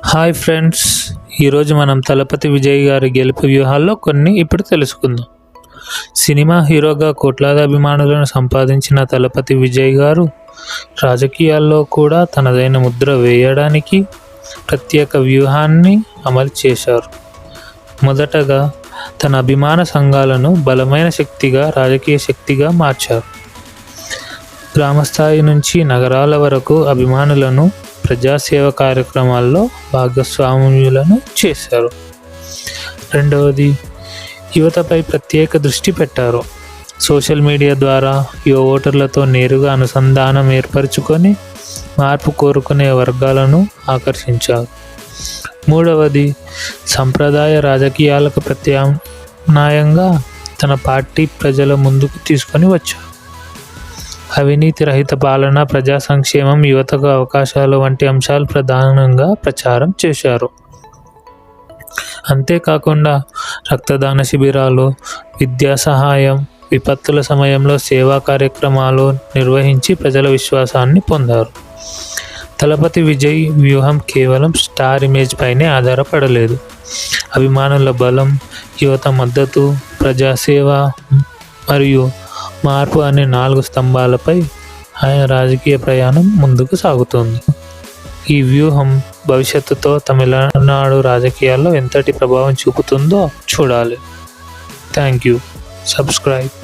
Hi friends, ఈరోజు మనం తలపతి విజయ్ గారి గెలుపు వ్యూహాల్లో కొన్ని ఇప్పుడు తెలుసుకుందాం. సినిమా హీరోగా కోట్లాది అభిమానులను సంపాదించిన తలపతి విజయ్ గారు రాజకీయాల్లో కూడా తనదైన ముద్ర వేయడానికి ప్రత్యేక వ్యూహాన్ని అమలు చేశారు. మొదటగా తన అభిమాన సంఘాలను బలమైన శక్తిగా, రాజకీయ శక్తిగా మార్చారు. గ్రామస్థాయి నుంచి నగరాల వరకు అభిమానులను ప్రజాసేవ కార్యక్రమాల్లో భాగస్వాములను చేశారు. రెండవది, యువతపై ప్రత్యేక దృష్టి పెట్టారు. సోషల్ మీడియా ద్వారా యువ ఓటర్లతో నేరుగా అనుసంధానం ఏర్పరచుకొని మార్పు కోరుకునే వర్గాలను ఆకర్షించారు. మూడవది, సంప్రదాయ రాజకీయాలకు ప్రత్యామ్నాయంగా తన పార్టీ ప్రజల ముందుకు తీసుకొని వచ్చారు. అవినీతి రహిత పాలన, ప్రజా సంక్షేమం, యువతకు అవకాశాలు వంటి అంశాలు ప్రధానంగా ప్రచారం చేశారు. అంతేకాకుండా రక్తదాన శిబిరాలు, విద్యా సహాయం, విపత్తుల సమయంలో సేవా కార్యక్రమాలు నిర్వహించి ప్రజల విశ్వాసాన్ని పొందారు. తలపతి విజయ్ వ్యూహం కేవలం స్టార్ ఇమేజ్ పైనే ఆధారపడలేదు. అభిమానుల బలం, యువత మద్దతు, ప్రజాసేవ మరియు మార్పు అనే 4 స్తంభాలపై ఆయన రాజకీయ ప్రయాణం ముందుకు సాగుతోంది. ఈ వ్యూహం భవిష్యత్తుతో తమిళనాడు రాజకీయాల్లో ఎంతటి ప్రభావం చూపుతుందో చూడాలి. Thank you. సబ్స్క్రైబ్.